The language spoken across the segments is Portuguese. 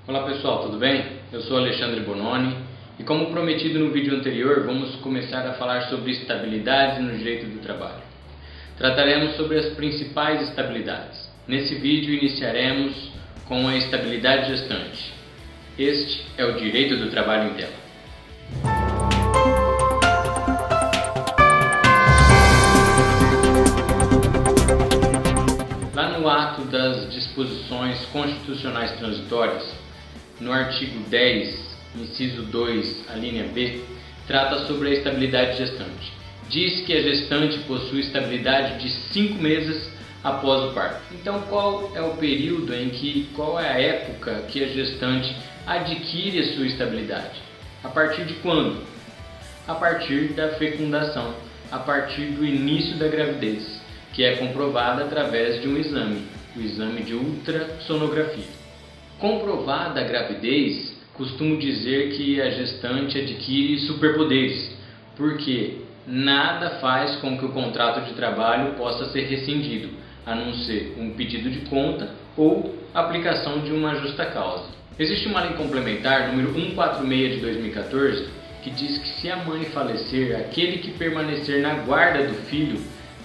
Olá pessoal, tudo bem? Eu sou Alexandre Bononi e, como prometido no vídeo anterior, vamos começar a falar sobre estabilidades no direito do trabalho. Trataremos sobre as principais estabilidades. Nesse vídeo iniciaremos com a estabilidade gestante. Este é o direito do trabalho em tela. Lá no ato das disposições constitucionais transitórias, no artigo 10, inciso 2, a linha B, trata sobre a estabilidade gestante. Diz que a gestante possui estabilidade de 5 meses após o parto. Então, qual é o período qual é a época que a gestante adquire a sua estabilidade? A partir de quando? A partir da fecundação, a partir do início da gravidez, que é comprovada através de um exame, o exame de ultrassonografia. Comprovada a gravidez, costumo dizer que a gestante adquire superpoderes, porque nada faz com que o contrato de trabalho possa ser rescindido, a não ser um pedido de conta ou aplicação de uma justa causa. Existe uma lei complementar, número 146 de 2014, que diz que se a mãe falecer, aquele que permanecer na guarda do filho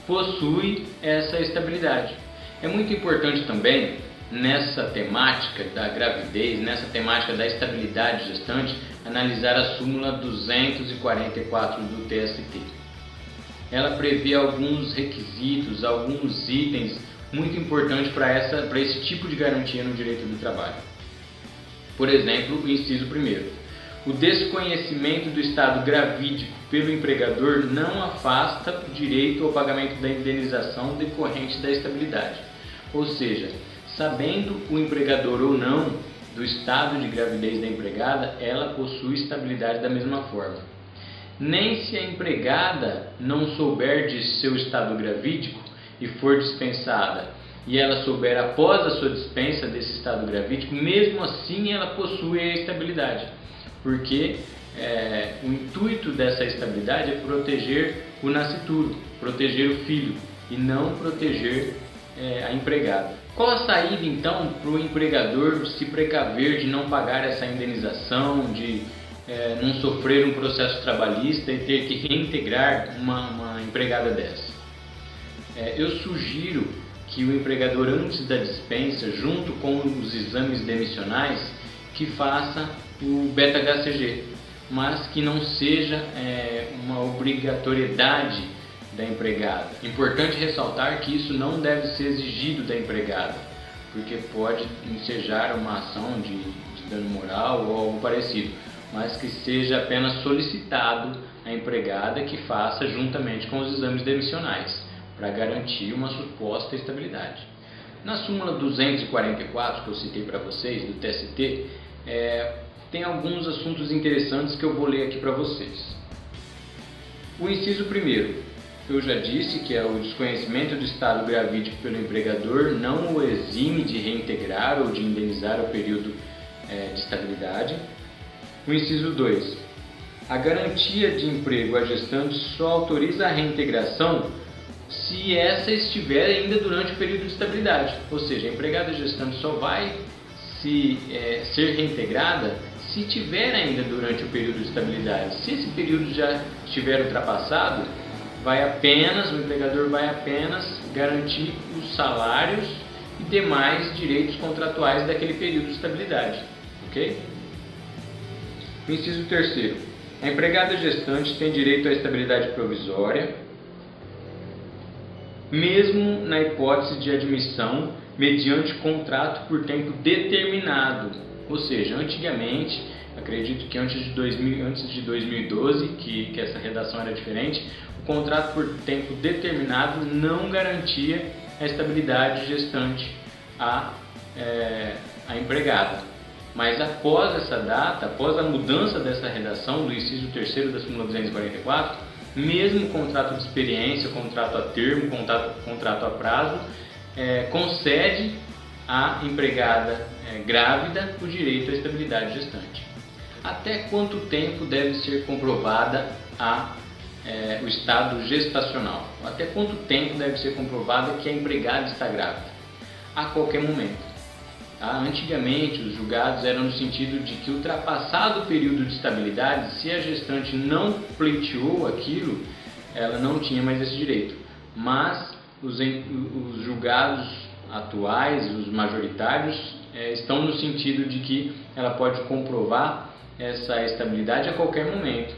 possui essa estabilidade. É muito importante também, nessa temática da gravidez, nessa temática da estabilidade gestante, analisar a súmula 244 do TST. Ela prevê alguns requisitos, alguns itens muito importantes para esse tipo de garantia no direito do trabalho. Por exemplo, o inciso 1º. O desconhecimento do estado gravídico pelo empregador não afasta o direito ao pagamento da indenização decorrente da estabilidade. Ou seja, sabendo o empregador ou não do estado de gravidez da empregada, ela possui estabilidade da mesma forma. Nem se a empregada não souber de seu estado gravídico e for dispensada, e ela souber após a sua dispensa desse estado gravídico, mesmo assim ela possui a estabilidade, porque o intuito dessa estabilidade é proteger o nascituro, proteger o filho e não proteger a empregada. Qual a saída então para o empregador se precaver de não pagar essa indenização, de não sofrer um processo trabalhista e ter que reintegrar uma empregada dessa? Eu sugiro que o empregador, antes da dispensa, junto com os exames demissionais, que faça o beta-HCG, mas que não seja uma obrigatoriedade da empregada. Importante ressaltar que isso não deve ser exigido da empregada, porque pode ensejar uma ação de dano moral ou algo parecido, mas que seja apenas solicitado à empregada que faça juntamente com os exames demissionais, para garantir uma suposta estabilidade. Na súmula 244 que eu citei para vocês, do TST, tem alguns assuntos interessantes que eu vou ler aqui para vocês. O inciso 1º. Eu já disse que o desconhecimento do estado gravídico pelo empregador não o exime de reintegrar ou de indenizar o período de estabilidade. O inciso 2. A garantia de emprego à gestante só autoriza a reintegração se essa estiver ainda durante o período de estabilidade. Ou seja, a empregada gestante só vai ser reintegrada se tiver ainda durante o período de estabilidade. Se esse período já estiver ultrapassado, o empregador vai apenas garantir os salários e demais direitos contratuais daquele período de estabilidade. Ok? O inciso 3º. A empregada gestante tem direito à estabilidade provisória, mesmo na hipótese de admissão mediante contrato por tempo determinado. Ou seja, antigamente, acredito que antes de 2012, que essa redação era diferente, o contrato por tempo determinado não garantia a estabilidade gestante à empregada. Mas após essa data, após a mudança dessa redação do inciso 3º da súmula 244, mesmo contrato de experiência, contrato a termo, contrato a prazo, concede à empregada grávida o direito à estabilidade gestante. Até quanto tempo deve ser comprovada o estado gestacional? Até quanto tempo deve ser comprovada que a empregada está grávida? A qualquer momento. Tá? Antigamente, os julgados eram no sentido de que, ultrapassado o período de estabilidade, se a gestante não pleiteou aquilo, ela não tinha mais esse direito. Mas os julgados atuais, os majoritários, estão no sentido de que ela pode comprovar essa estabilidade a qualquer momento,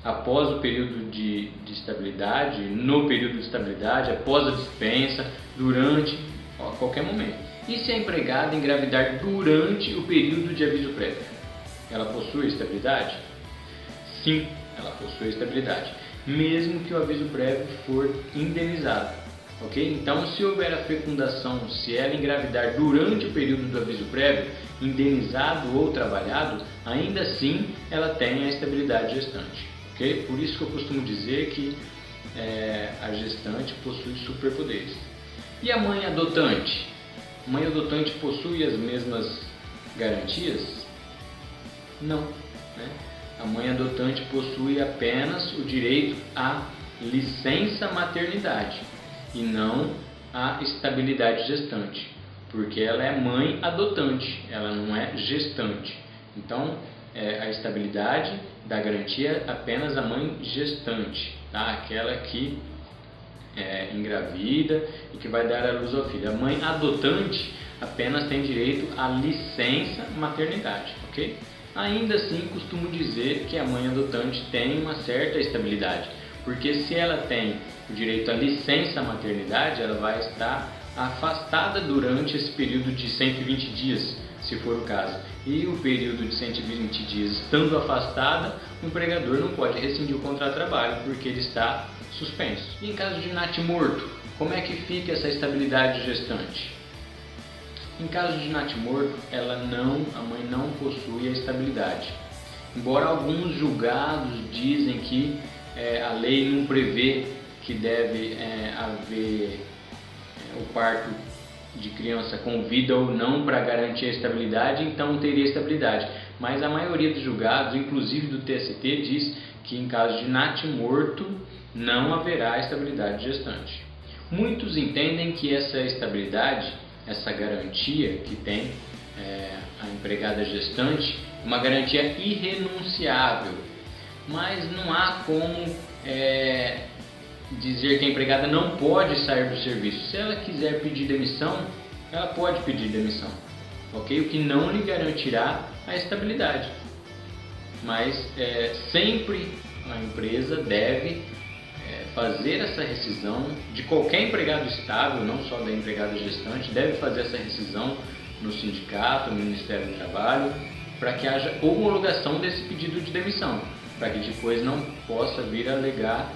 após o período de estabilidade, no período de estabilidade, após a dispensa, durante, a qualquer momento. E se a empregada engravidar durante o período de aviso prévio, ela possui estabilidade? Sim, ela possui estabilidade, mesmo que o aviso prévio for indenizado. Ok? Então, se houver a fecundação, se ela engravidar durante o período do aviso prévio, indenizado ou trabalhado, ainda assim ela tem a estabilidade gestante. Okay? Por isso que eu costumo dizer que a gestante possui superpoderes. E a mãe adotante? A mãe adotante possui as mesmas garantias? Não. Né? A mãe adotante possui apenas o direito à licença maternidade e não à estabilidade gestante, porque ela é mãe adotante, ela não é gestante. Então, a estabilidade dá garantia apenas à mãe gestante, tá? Aquela que engravida e que vai dar à luz ao filho. A mãe adotante apenas tem direito à licença maternidade, ok? Ainda assim, costumo dizer que a mãe adotante tem uma certa estabilidade, porque se ela tem o direito à licença maternidade, ela vai estar afastada durante esse período de 120 dias, se for o caso. E o período de 120 dias estando afastada, o empregador não pode rescindir o contrato de trabalho, porque ele está suspenso. E em caso de natimorto, como é que fica essa estabilidade gestante? Em caso de natimorto, a mãe não possui a estabilidade. Embora alguns julgados dizem que a lei não prevê que deve haver o parto de criança com vida ou não para garantir a estabilidade, então teria estabilidade. Mas a maioria dos julgados, inclusive do TST, diz que em caso de natimorto não haverá estabilidade gestante. Muitos entendem que essa estabilidade, essa garantia que tem a empregada gestante, é uma garantia irrenunciável, mas não há como dizer que a empregada não pode sair do serviço. Se ela quiser pedir demissão, ela pode pedir demissão, ok? O que não lhe garantirá a estabilidade. Mas sempre a empresa deve fazer essa rescisão de qualquer empregado estável, não só da empregada gestante, deve fazer essa rescisão no sindicato, no Ministério do Trabalho, para que haja homologação desse pedido de demissão, para que depois não possa vir a alegar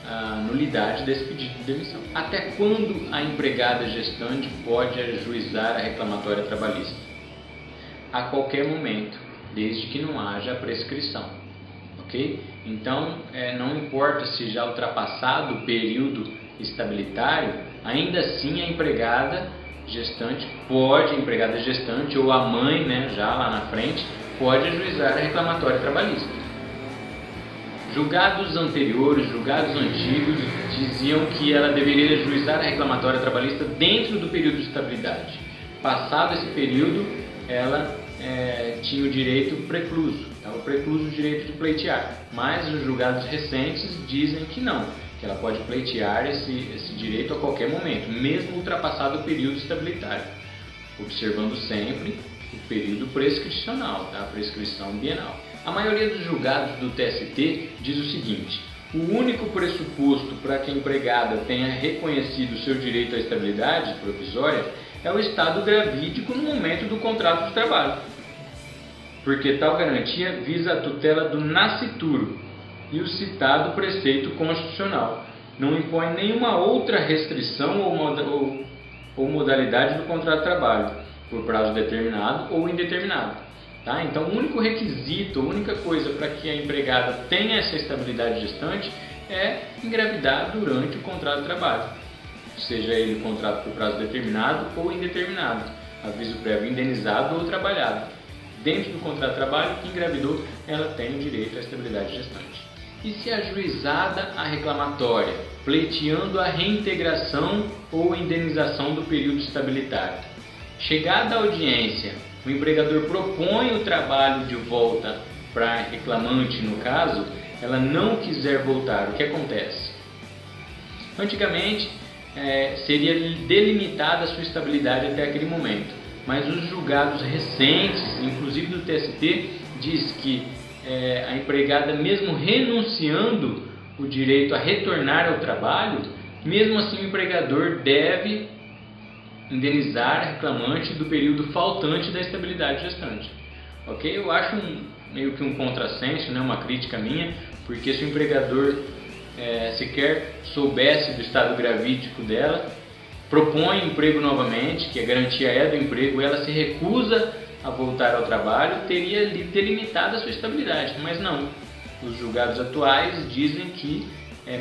a nulidade desse pedido de demissão. Até quando a empregada gestante pode ajuizar a reclamatória trabalhista? A qualquer momento, desde que não haja prescrição, ok? Então, não importa se já ultrapassado o período estabilitário, ainda assim a empregada gestante ou a mãe, né, já lá na frente, pode ajuizar a reclamatória trabalhista. Julgados anteriores, julgados antigos, diziam que ela deveria ajuizar a reclamatória trabalhista dentro do período de estabilidade. Passado esse período, ela tinha o direito precluso, estava precluso o direito de pleitear. Mas os julgados recentes dizem que não, que ela pode pleitear esse direito a qualquer momento, mesmo ultrapassado o período estabilitário, observando sempre o período prescricional, tá? A prescrição bienal. A maioria dos julgados do TST diz o seguinte: o único pressuposto para que a empregada tenha reconhecido o seu direito à estabilidade provisória é o estado gravídico no momento do contrato de trabalho, porque tal garantia visa a tutela do nascituro e o citado preceito constitucional não impõe nenhuma outra restrição ou modalidade do contrato de trabalho, por prazo determinado ou indeterminado. Tá? Então, o único requisito, a única coisa para que a empregada tenha essa estabilidade gestante é engravidar durante o contrato de trabalho, seja ele contrato por prazo determinado ou indeterminado, aviso prévio indenizado ou trabalhado. Dentro do contrato de trabalho, que engravidou, ela tem o direito à estabilidade gestante. E se ajuizada a reclamatória, pleiteando a reintegração ou indenização do período estabilitário, Chegada a audiência, o empregador propõe o trabalho de volta para a reclamante, no caso, ela não quiser voltar, o que acontece? Antigamente, seria delimitada a sua estabilidade até aquele momento, mas os julgados recentes, inclusive do TST, diz que a empregada, mesmo renunciando o direito a retornar ao trabalho, mesmo assim o empregador deve indenizar a reclamante do período faltante da estabilidade gestante. Ok? Eu acho meio que um contrassenso, né? Uma crítica minha, porque se o empregador sequer soubesse do estado gravídico dela, propõe emprego novamente, que a garantia é do emprego, ela se recusa a voltar ao trabalho, teria delimitado a sua estabilidade, mas não. Os julgados atuais dizem que,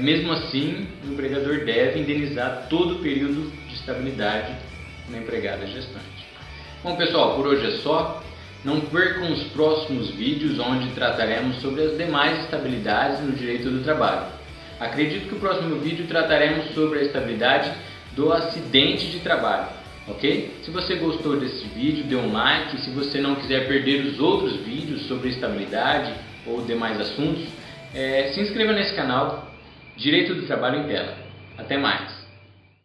mesmo assim, o empregador deve indenizar todo o período de estabilidade na empregada gestante. Bom, pessoal, por hoje é só. Não percam os próximos vídeos onde trataremos sobre as demais estabilidades no direito do trabalho. Acredito que o próximo vídeo trataremos sobre a estabilidade do acidente de trabalho, ok? Se você gostou desse vídeo, dê um like. Se você não quiser perder os outros vídeos sobre estabilidade ou demais assuntos, se inscreva nesse canal, Direito do Trabalho em Tela. Até mais!